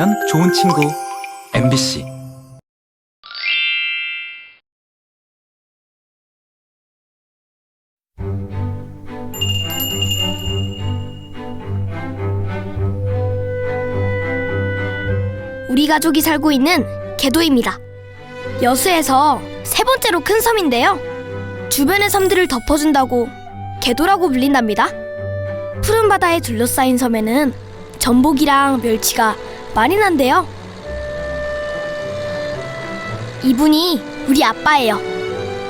함께하면 좋은 친구 MBC. 우리 가족이 살고 있는 개도입니다. 여수에서 세 번째로 큰 섬인데요. 주변의 섬들을 덮어준다고 개도라고 불린답니다. 푸른 바다에 둘러싸인 섬에는 전복이랑 멸치가 많이 난대요. 이분이 우리 아빠예요.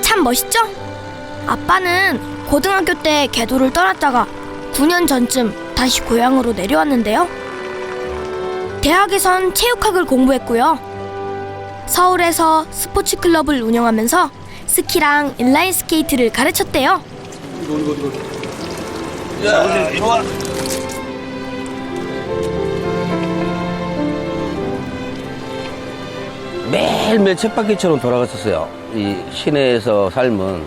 참 멋있죠? 아빠는 고등학교 때 개도를 떠났다가 9년 전쯤 다시 고향으로 내려왔는데요. 대학에선 체육학을 공부했고요. 서울에서 스포츠 클럽을 운영하면서 스키랑 인라인 스케이트를 가르쳤대요. 야, 이리 와. 매일매일 쳇바퀴처럼 돌아갔었어요. 이 시내에서 삶은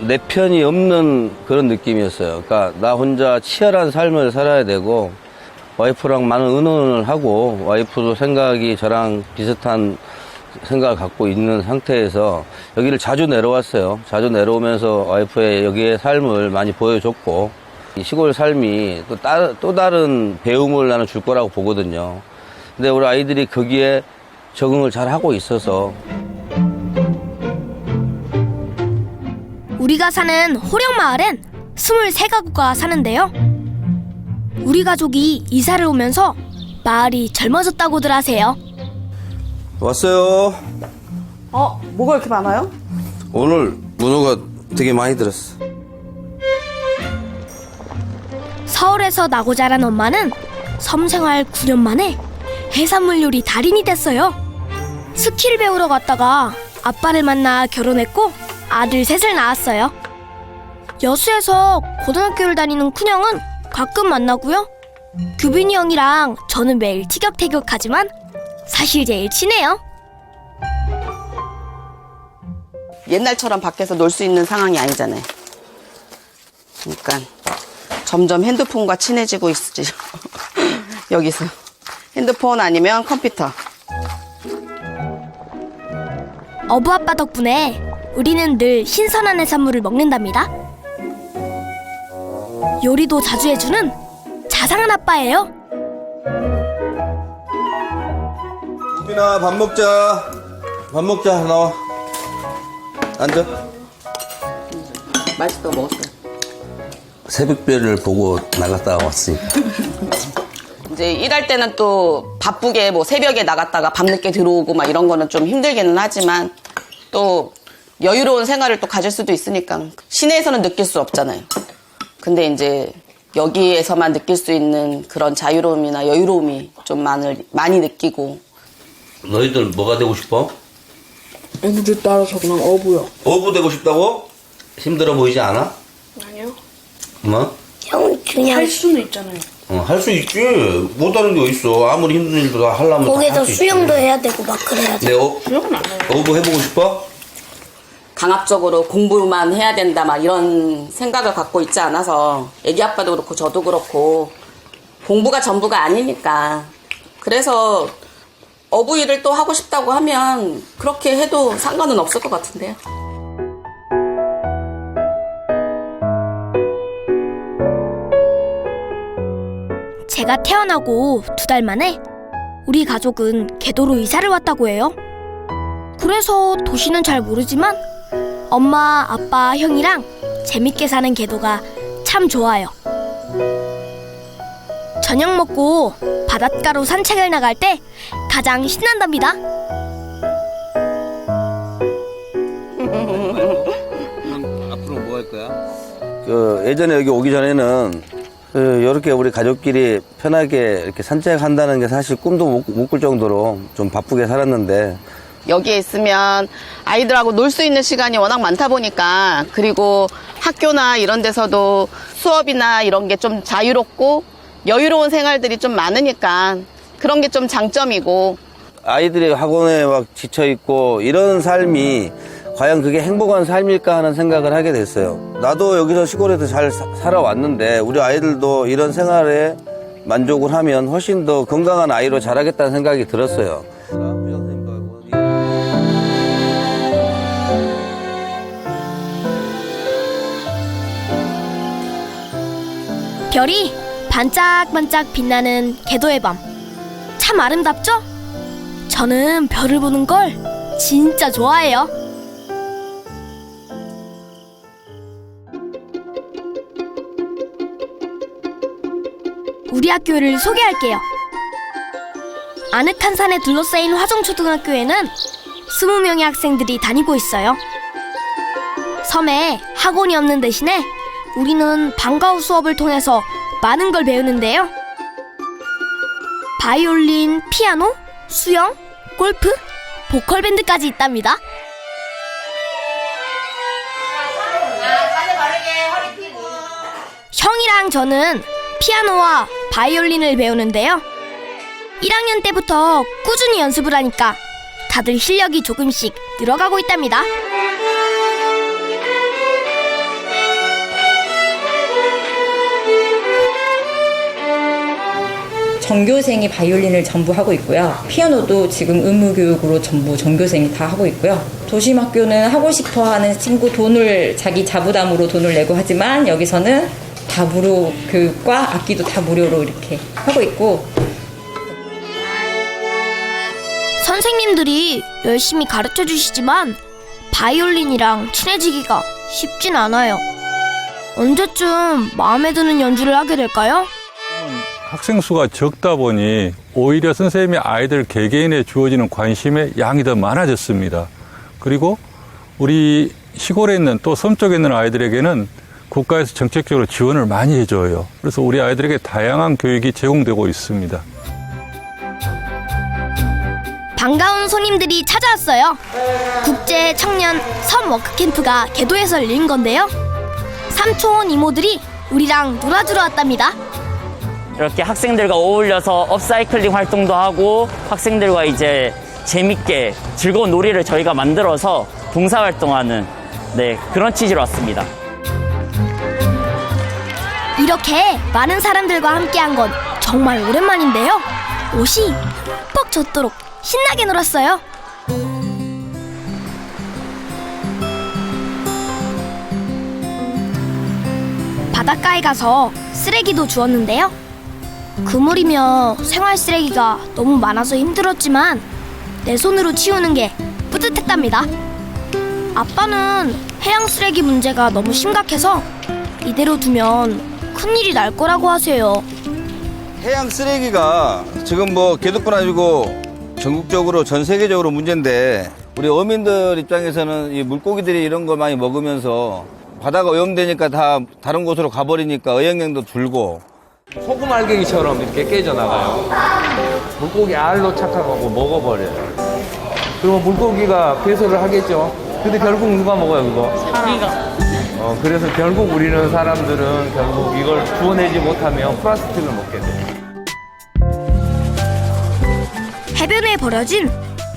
내 편이 없는 그런 느낌이었어요. 그러니까 나 혼자 치열한 삶을 살아야 되고 와이프랑 많은 의논을 하고 와이프도 생각이 저랑 비슷한 생각을 갖고 있는 상태에서 여기를 자주 내려왔어요. 자주 내려오면서 와이프의 여기의 삶을 많이 보여줬고 이 시골 삶이 또 다른 배움을 나는 줄 거라고 보거든요. 근데 우리 아이들이 거기에 적응을 잘 하고 있어서 우리가 사는 호령마을엔 23가구가 사는데요. 우리 가족이 이사를 오면서 마을이 젊어졌다고들 하세요. 왔어요. 뭐가 이렇게 많아요? 오늘 문어가 되게 많이 들었어. 서울에서 나고 자란 엄마는 섬 생활 9년 만에 해산물 요리 달인이 됐어요. 스키를 배우러 갔다가 아빠를 만나 결혼했고 아들 셋을 낳았어요. 여수에서 고등학교를 다니는 큰형은 가끔 만나고요. 규빈이 형이랑 저는 매일 티격태격하지만 사실 제일 친해요. 옛날처럼 밖에서 놀 수 있는 상황이 아니잖아요. 그러니까 점점 핸드폰과 친해지고 있지. 여기서 핸드폰 아니면 컴퓨터. 어부 아빠 덕분에 우리는 늘 신선한 해산물을 먹는답니다. 요리도 자주 해주는 자상한 아빠예요. 우빈아, 밥 먹자. 밥 먹자. 나와. 앉아. 맛있어 먹었어요. 새벽별을 보고 나갔다 왔으니까. 이제 일할 때는 또 바쁘게 뭐 새벽에 나갔다가 밤늦게 들어오고 막 이런 거는 좀 힘들기는 하지만 또 여유로운 생활을 또 가질 수도 있으니까 시내에서는 느낄 수 없잖아요. 근데 이제 여기에서만 느낄 수 있는 그런 자유로움이나 여유로움이 좀 많이 느끼고. 너희들 뭐가 되고 싶어? 애들에 따라서 그냥 어부요. 어부 되고 싶다고? 힘들어 보이지 않아? 아니요. 뭐? 형 그냥 할 수는 있잖아요. 할 수 있지. 못하는 게 어딨어. 아무리 힘든 일도 다 하려면 거기서 다할수 있지. 수영도 해야 되고 막 그래야죠. 네, 수영은 안 해요. 어부 해보고 싶어? 강압적으로 공부만 해야 된다 막 이런 생각을 갖고 있지 않아서 애기 아빠도 그렇고 저도 그렇고 공부가 전부가 아니니까 그래서 어부 일을 또 하고 싶다고 하면 그렇게 해도 상관은 없을 것 같은데요. 제가 태어나고 2달 만에 우리 가족은 개도로 이사를 왔다고 해요. 그래서 도시는 잘 모르지만 엄마, 아빠, 형이랑 재밌게 사는 개도가 참 좋아요. 저녁 먹고 바닷가로 산책을 나갈 때 가장 신난답니다. 앞으로 뭐 할 거야? 예전에 여기 오기 전에는 이렇게 우리 가족끼리 편하게 이렇게 산책한다는 게 사실 꿈도 못 꿀 정도로 좀 바쁘게 살았는데 여기에 있으면 아이들하고 놀 수 있는 시간이 워낙 많다 보니까 그리고 학교나 이런 데서도 수업이나 이런 게 좀 자유롭고 여유로운 생활들이 좀 많으니까 그런 게 좀 장점이고 아이들이 학원에 막 지쳐있고 이런 삶이 과연 그게 행복한 삶일까 하는 생각을 하게 됐어요. 나도 여기서 시골에서 잘 살아왔는데 우리 아이들도 이런 생활에 만족을 하면 훨씬 더 건강한 아이로 자라겠다는 생각이 들었어요. 별이 반짝반짝 빛나는 개도의 밤. 참 아름답죠? 저는 별을 보는 걸 진짜 좋아해요. 우리 학교를 소개할게요. 아늑한 산에 둘러싸인 화정초등학교에는 20명의 학생들이 다니고 있어요. 섬에 학원이 없는 대신에 우리는 방과 후 수업을 통해서 많은 걸 배우는데요. 바이올린, 피아노, 수영, 골프, 보컬밴드까지 있답니다. 형이랑 저는 피아노와 바이올린을 배우는데요. 1학년 때부터 꾸준히 연습을 하니까 다들 실력이 조금씩 늘어가고 있답니다. 전교생이 바이올린을 전부 하고 있고요. 피아노도 지금 의무교육으로 전부 전교생이 다 하고 있고요. 도심학교는 하고 싶어하는 친구 돈을 자기 자부담으로 돈을 내고 하지만 여기서는 다 무료 교육과 악기도 다 무료로 이렇게 하고 있고 선생님들이 열심히 가르쳐 주시지만 바이올린이랑 친해지기가 쉽진 않아요. 언제쯤 마음에 드는 연주를 하게 될까요? 학생 수가 적다 보니 오히려 선생님이 아이들 개개인에 주어지는 관심의 양이 더 많아졌습니다. 그리고 우리 시골에 있는 또 섬 쪽에 있는 아이들에게는 국가에서 정책적으로 지원을 많이 해줘요. 그래서 우리 아이들에게 다양한 교육이 제공되고 있습니다. 반가운 손님들이 찾아왔어요. 국제 청년 섬 워크캠프가 개도에서 열린 건데요. 삼촌 이모들이 우리랑 놀아주러 왔답니다. 이렇게 학생들과 어울려서 업사이클링 활동도 하고 학생들과 이제 재밌게 즐거운 놀이를 저희가 만들어서 봉사활동하는 그런 취지로 왔습니다. 이렇게 많은 사람들과 함께한 건 정말 오랜만인데요. 옷이 흠뻑 젖도록 신나게 놀았어요. 바닷가에 가서 쓰레기도 주웠는데요. 그물이며 생활 쓰레기가 너무 많아서 힘들었지만 내 손으로 치우는 게 뿌듯했답니다. 아빠는 해양 쓰레기 문제가 너무 심각해서 이대로 두면 큰일이 날 거라고 하세요. 해양 쓰레기가 지금 뭐 개도뿐 아니고 전국적으로 전 세계적으로 문제인데 우리 어민들 입장에서는 이 물고기들이 이런 거 많이 먹으면서 바다가 오염되니까 다 다른 곳으로 가버리니까 어획량도 줄고 소금 알갱이처럼 이렇게 깨져나가요. 물고기 알로 착각하고 먹어버려요. 그러면 물고기가 배설을 하겠죠. 근데 결국 누가 먹어요, 그거? 사람이가. 그래서 결국 우리는 사람들은 결국 이걸 주워내지 못하면 플라스틱을 먹게 돼요. 해변에 버려진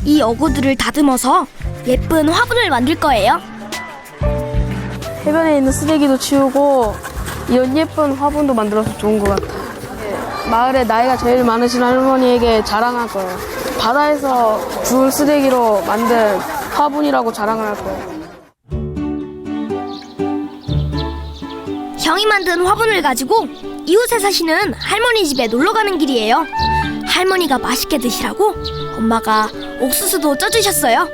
이 어구들을 다듬어서 예쁜 화분을 만들 거예요. 해변에 있는 쓰레기도 치우고 이런 예쁜 화분도 만들어서 좋은 것 같아요. 마을에 나이가 제일 많으신 할머니에게 자랑할 거예요. 바다에서 주운 쓰레기로 만든 화분이라고 자랑을 할 거예요. 형이 만든 화분을 가지고 이웃에 사시는 할머니 집에 놀러 가는 길이에요. 할머니가 맛있게 드시라고 엄마가 옥수수도 쪄주셨어요.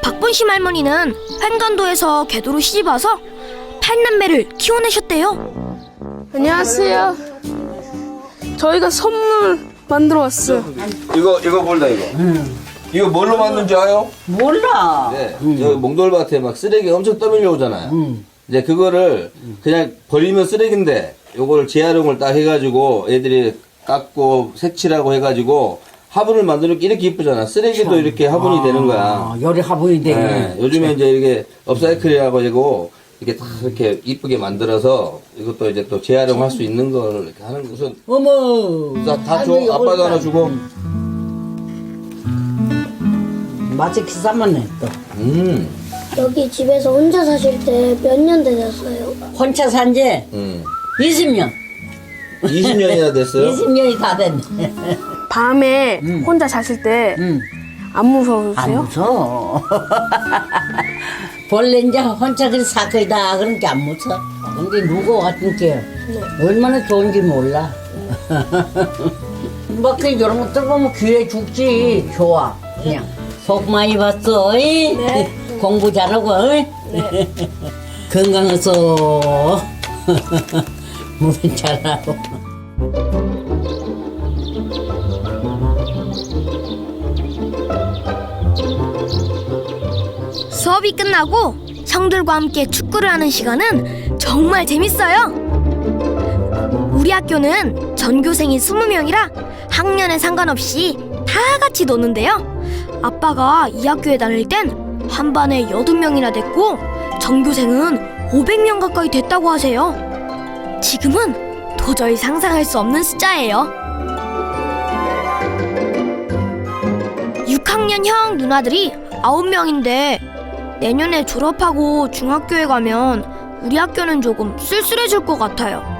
박본심 할머니는 횡단도에서 개도로 시집와서 8남매를 키워내셨대요. 안녕하세요. 저희가 선물 만들어 왔어요. 이거 몰라 이거. 이거 뭘로 만든지 알아요? 몰라. 네. 여기 몽돌밭에 막 쓰레기 엄청 떠밀려 오잖아요. 이제 그거를 그냥 버리면 쓰레기인데 요거를 재활용을 딱 해가지고 애들이 깎고 색칠하고 해가지고 화분을 만드는 게 이렇게 이쁘잖아. 쓰레기도 참. 이렇게 화분이 되는 거야. 요리 화분이 되네. 네. 요즘에 이제 이렇게 업사이클이라고 하고 이렇게 다 이렇게 이쁘게 만들어서 이것도 이제 또 재활용할 수 있는 걸 이렇게 하는 것은. 어머. 다 줘. 아빠도 하나 주고. 맛이 비싸만네 또. 여기 집에서 혼자 사실 때 몇 년 되셨어요? 혼자 산지 20년. 20년이나 됐어요? 20년이 다 됐네. 밤에 혼자 자실 때 안 무서우세요? 안 무서워. 원래 이제 혼자 그래 사거리다 그런 게 안 무서워. 근데 누구 같은 게 얼마나 좋은지 몰라. 막 이런 것들 보면 귀에 죽지. 좋아. 그냥 복 많이 봤어. 네. 공부 잘하고. 네. 건강해서 무슨 잘하고. 수업이 끝나고 형들과 함께 축구를 하는 시간은 정말 재밌어요. 우리 학교는 전교생이 20명이라 학년에 상관없이 다 같이 노는데요. 아빠가 이 학교에 다닐 땐 한 반에 80명이나 됐고 전교생은 500명 가까이 됐다고 하세요. 지금은 도저히 상상할 수 없는 숫자예요. 6학년 형 누나들이 9명인데 내년에 졸업하고 중학교에 가면 우리 학교는 조금 쓸쓸해질 것 같아요.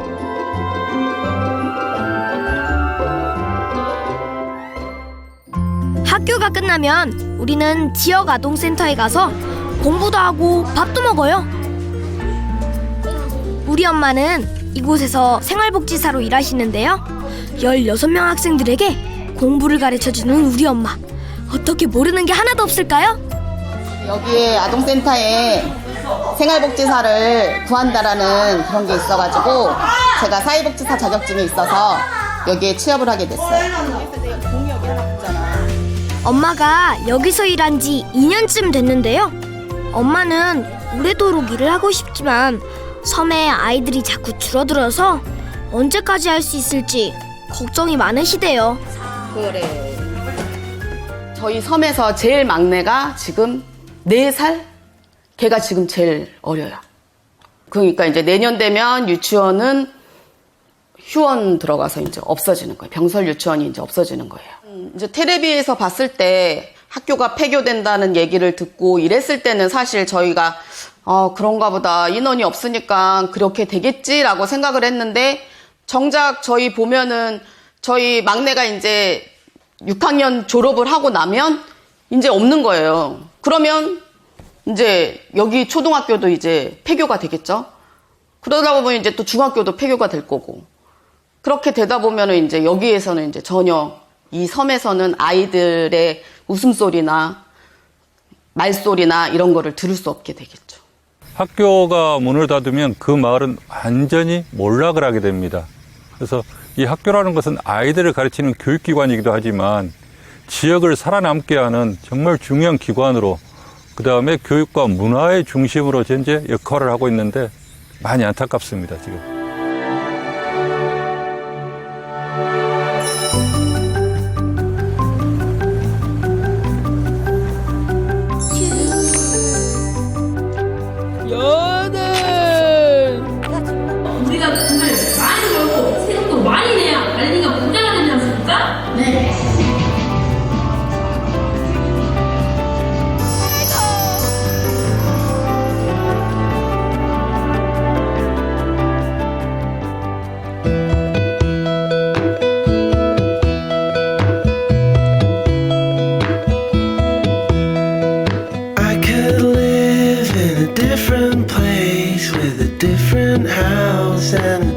학교가 끝나면 우리는 지역 아동센터에 가서 공부도 하고 밥도 먹어요. 우리 엄마는 이곳에서 생활복지사로 일하시는데요. 16명 학생들에게 공부를 가르쳐주는 우리 엄마. 어떻게 모르는 게 하나도 없을까요? 여기에 아동센터에 생활복지사를 구한다라는 그런 게 있어가지고 제가 사회복지사 자격증이 있어서 여기에 취업을 하게 됐어요. 엄마가 여기서 일한 지 2년쯤 됐는데요. 엄마는 오래도록 일을 하고 싶지만 섬에 아이들이 자꾸 줄어들어서 언제까지 할 수 있을지 걱정이 많으시대요. 그래. 저희 섬에서 제일 막내가 지금 4살? 걔가 지금 제일 어려요. 그러니까 이제 내년 되면 유치원은 휴원 들어가서 이제 없어지는 거예요. 병설 유치원이 이제 없어지는 거예요. 이제 텔레비에서 봤을 때 학교가 폐교된다는 얘기를 듣고 이랬을 때는 사실 저희가 그런가 보다 인원이 없으니까 그렇게 되겠지라고 생각을 했는데 정작 저희 보면은 저희 막내가 이제 6학년 졸업을 하고 나면 이제 없는 거예요. 그러면 이제 여기 초등학교도 이제 폐교가 되겠죠. 그러다 보면 이제 또 중학교도 폐교가 될 거고. 그렇게 되다 보면은 이제 여기에서는 이제 전혀 이 섬에서는 아이들의 웃음소리나 말소리나 이런 거를 들을 수 없게 되겠죠. 학교가 문을 닫으면 그 마을은 완전히 몰락을 하게 됩니다. 그래서 이 학교라는 것은 아이들을 가르치는 교육기관이기도 하지만 지역을 살아남게 하는 정말 중요한 기관으로 그다음에 교육과 문화의 중심으로 현재 역할을 하고 있는데 많이 안타깝습니다, 지금. 우리가 돈을 많이 벌고 세금도 많이 내야 관리가 부자가 되지 않습니까? 네. I could live in a different place with a different house and